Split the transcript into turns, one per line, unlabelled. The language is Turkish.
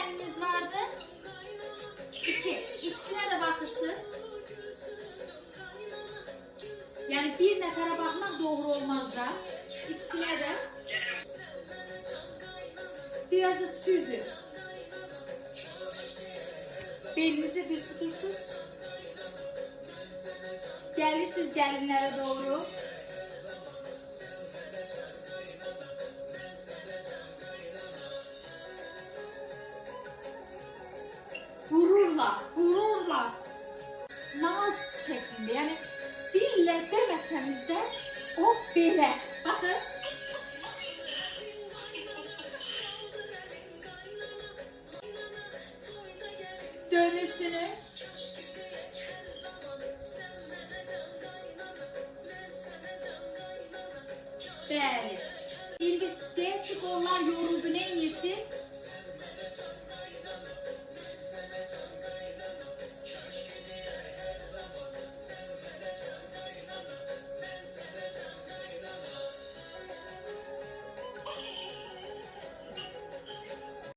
gəliniz vardı? 2. İkisinə də baxırsınız. Yəni bir nəfərə baxmaq doğru olmaz da. İkisinə də. Biraz da süzün. Belinizi düz tutursunuz. Gelirsiniz gelinlere doğru. Gururla, gururla. Naz şeklinde. Yani dille demeseniz de o belə. Bakın. Dönürsünüz.